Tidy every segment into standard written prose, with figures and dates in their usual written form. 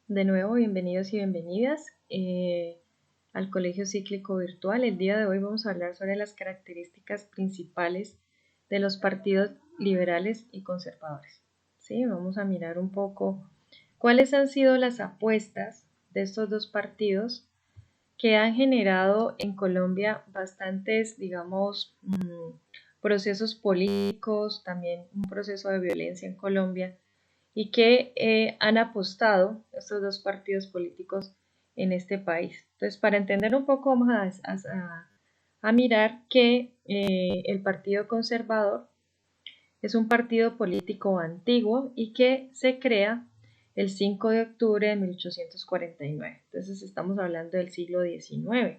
De nuevo, bienvenidos y bienvenidas al Colegio Cíclico Virtual. El día de hoy vamos a hablar sobre las características principales de los partidos liberales y conservadores. ¿Sí? Vamos a mirar un poco cuáles han sido las apuestas de estos dos partidos que han generado en Colombia bastantes, digamos, procesos políticos, también un proceso de violencia en Colombia y que han apostado estos dos partidos políticos en este país. Entonces, para entender un poco, vamos a mirar que el Partido Conservador es un partido político antiguo y que se crea el 5 de octubre de 1849. Entonces, estamos hablando del siglo XIX.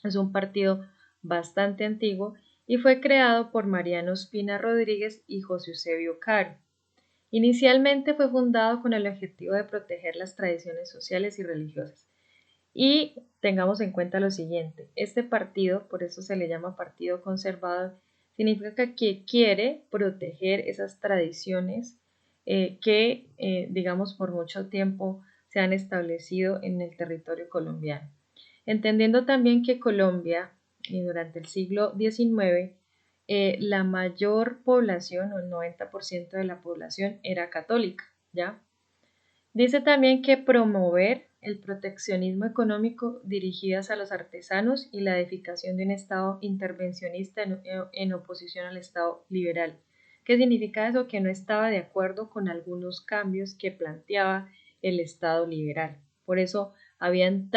Es un partido bastante antiguo y fue creado por Mariano Espina Rodríguez y José Eusebio Caro. Inicialmente fue fundado con el objetivo de proteger las tradiciones sociales y religiosas. Y tengamos en cuenta lo siguiente, este partido, por eso se le llama Partido Conservador, significa que quiere proteger esas tradiciones que, digamos, por mucho tiempo se han establecido en el territorio colombiano. Entendiendo también que Colombia, durante el siglo XIX, la mayor población, o el 90% de la población, era católica, ¿ya? Dice también que promover el proteccionismo económico dirigidas a los artesanos y la edificación de un Estado intervencionista en oposición al Estado liberal. ¿Qué significa eso? Que no estaba de acuerdo con algunos cambios que planteaba el Estado liberal. Por eso habían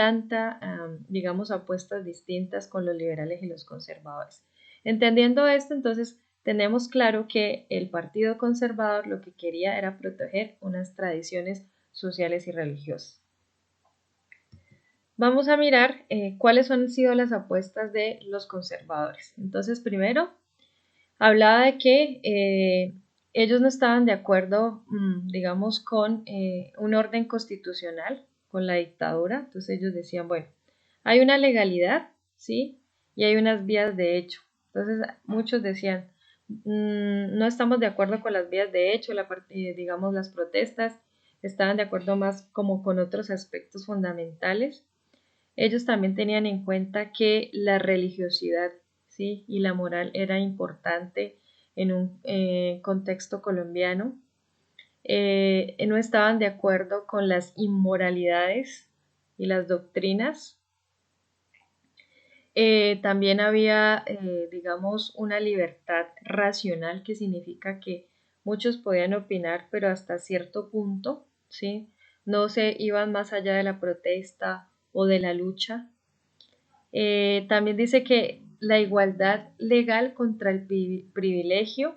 digamos, apuestas distintas con los liberales y los conservadores. Entendiendo esto, entonces tenemos claro que el Partido Conservador lo que quería era proteger unas tradiciones sociales y religiosas. Vamos a mirar cuáles han sido las apuestas de los conservadores. Entonces, primero, hablaba de que ellos no estaban de acuerdo, digamos, con un orden constitucional, con la dictadura. Entonces ellos decían, bueno, hay una legalidad, ¿sí? Y hay unas vías de hecho. Entonces muchos decían, no estamos de acuerdo con las vías de hecho, digamos, las protestas, estaban de acuerdo más como con otros aspectos fundamentales. Ellos también tenían en cuenta que la religiosidad, ¿sí? Y la moral era importante en un contexto colombiano. No estaban de acuerdo con las inmoralidades y las doctrinas. También había, digamos, una libertad racional, que significa que muchos podían opinar, pero hasta cierto punto, ¿sí? No se iban más allá de la protesta o de la lucha. También dice que la igualdad legal contra el privilegio,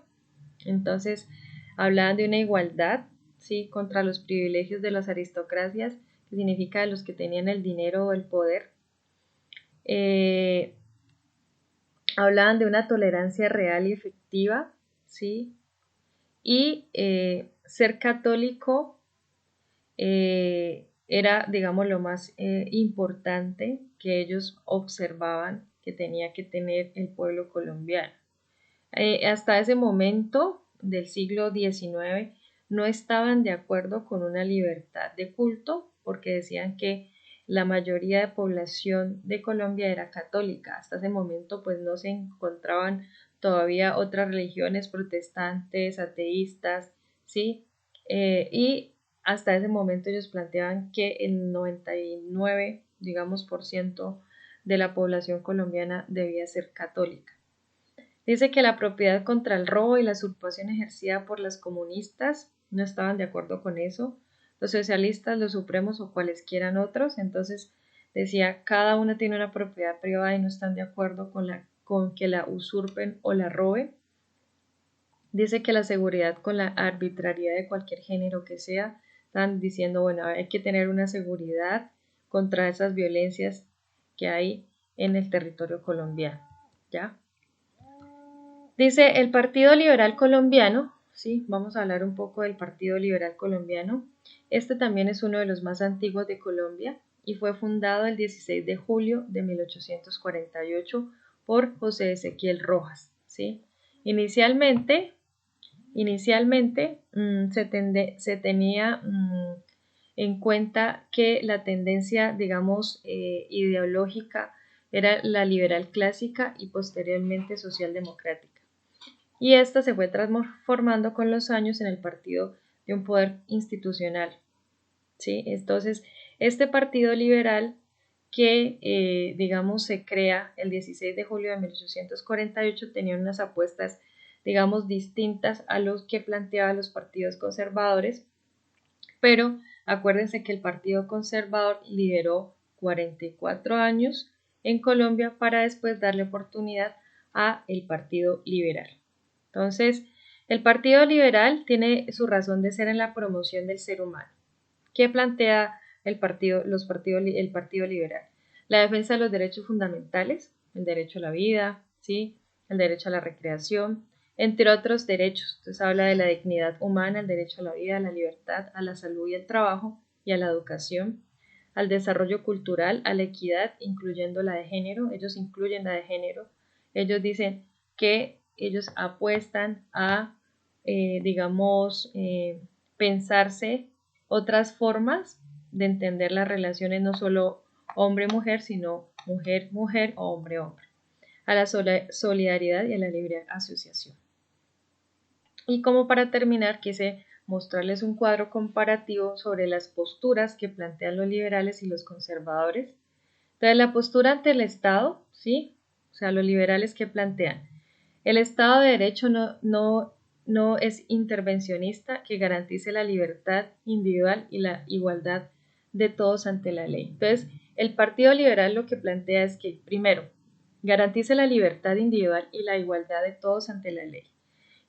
entonces hablaban de una igualdad, ¿sí? Contra los privilegios de las aristocracias, que significa de los que tenían el dinero o el poder. Hablaban de una tolerancia real y efectiva, ¿sí? Y ser católico era, digamos, lo más importante que ellos observaban que tenía que tener el pueblo colombiano. Hasta ese momento del siglo XIX no estaban de acuerdo con una libertad de culto porque decían que la mayoría de población de Colombia era católica. Hasta ese momento pues no se encontraban todavía otras religiones, protestantes, ateístas, ¿sí? Y hasta ese momento ellos planteaban que el 99, digamos, por ciento de la población colombiana debía ser católica. Dice que la propiedad contra el robo y la usurpación ejercida por las comunistas no estaban de acuerdo con eso, los socialistas, los supremos o cualesquieran otros. Entonces decía, cada uno tiene una propiedad privada y no están de acuerdo con que la usurpen o la roben. Dice que la seguridad con la arbitrariedad de cualquier género que sea, están diciendo, bueno, hay que tener una seguridad contra esas violencias que hay en el territorio colombiano, ¿ya? Dice el Partido Liberal Colombiano, sí, vamos a hablar un poco del Partido Liberal Colombiano. Este también es uno de los más antiguos de Colombia y fue fundado el 16 de julio de 1848 por José Ezequiel Rojas, ¿sí? Inicialmente se tenía en cuenta que la tendencia, digamos, ideológica era la liberal clásica y posteriormente socialdemocrática. Y esta se fue transformando con los años en el partido de un poder institucional, ¿sí? Entonces, este partido liberal que, digamos, se crea el 16 de julio de 1848 tenía unas apuestas, digamos, distintas a los que planteaban los partidos conservadores, pero acuérdense que el Partido Conservador lideró 44 años en Colombia para después darle oportunidad a el Partido Liberal. Entonces, el Partido Liberal tiene su razón de ser en la promoción del ser humano. ¿Qué plantea el Partido Liberal? La defensa de los derechos fundamentales, el derecho a la vida, ¿sí? El derecho a la recreación, entre otros derechos. Entonces habla de la dignidad humana, el derecho a la vida, a la libertad, a la salud y al trabajo y a la educación, al desarrollo cultural, a la equidad, incluyendo la de género. Ellos incluyen la de género. Ellos dicen que ellos apuestan a, digamos, pensarse otras formas de entender las relaciones, no solo hombre-mujer, sino mujer-mujer o hombre-hombre, a la solidaridad y a la libre asociación. Y como para terminar, quise mostrarles un cuadro comparativo sobre las posturas que plantean los liberales y los conservadores. Entonces, la postura ante el Estado, ¿sí? O sea, los liberales que plantean. El Estado de Derecho no es intervencionista, que garantice la libertad individual y la igualdad de todos ante la ley. Entonces, el Partido Liberal lo que plantea es que, primero, garantice la libertad individual y la igualdad de todos ante la ley.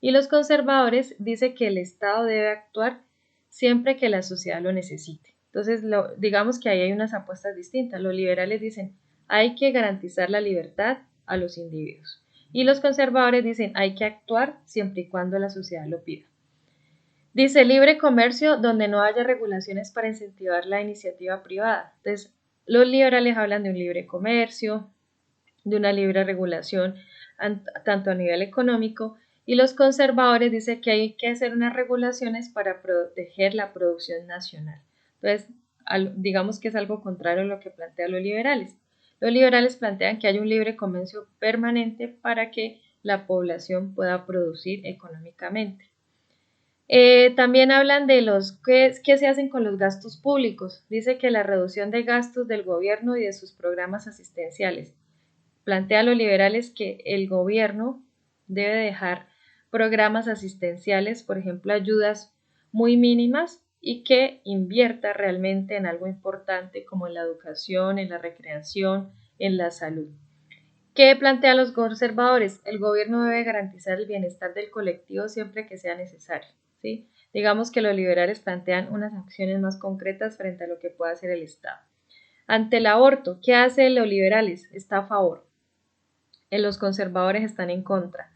Y los conservadores dicen que el Estado debe actuar siempre que la sociedad lo necesite. Entonces, digamos que ahí hay unas apuestas distintas. Los liberales dicen, hay que garantizar la libertad a los individuos. Y los conservadores dicen, hay que actuar siempre y cuando la sociedad lo pida. Dice, libre comercio donde no haya regulaciones para incentivar la iniciativa privada. Entonces, los liberales hablan de un libre comercio, de una libre regulación, tanto a nivel económico, y los conservadores dicen que hay que hacer unas regulaciones para proteger la producción nacional. Entonces, digamos que es algo contrario a lo que plantean los liberales. Los liberales plantean que hay un libre comercio permanente para que la población pueda producir económicamente. También hablan de qué se hacen con los gastos públicos. Dice que la reducción de gastos del gobierno y de sus programas asistenciales. Plantea a los liberales que el gobierno debe dejar programas asistenciales, por ejemplo, ayudas muy mínimas y que invierta realmente en algo importante como en la educación, en la recreación, en la salud. ¿Qué plantean los conservadores? El gobierno debe garantizar el bienestar del colectivo siempre que sea necesario, ¿sí? Digamos que los liberales plantean unas acciones más concretas frente a lo que pueda hacer el Estado. Ante el aborto, ¿qué hacen los liberales? Está a favor. Los conservadores están en contra.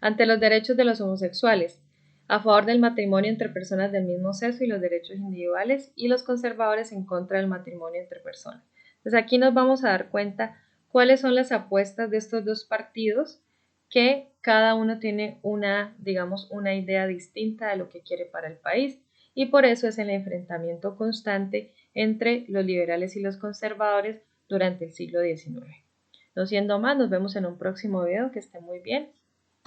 Ante los derechos de los homosexuales, a favor del matrimonio entre personas del mismo sexo y los derechos individuales, y los conservadores en contra del matrimonio entre personas. Entonces aquí nos vamos a dar cuenta cuáles son las apuestas de estos dos partidos, que cada uno tiene digamos, una idea distinta de lo que quiere para el país, y por eso es el enfrentamiento constante entre los liberales y los conservadores durante el siglo XIX. No siendo más, nos vemos en un próximo video. Que esté muy bien.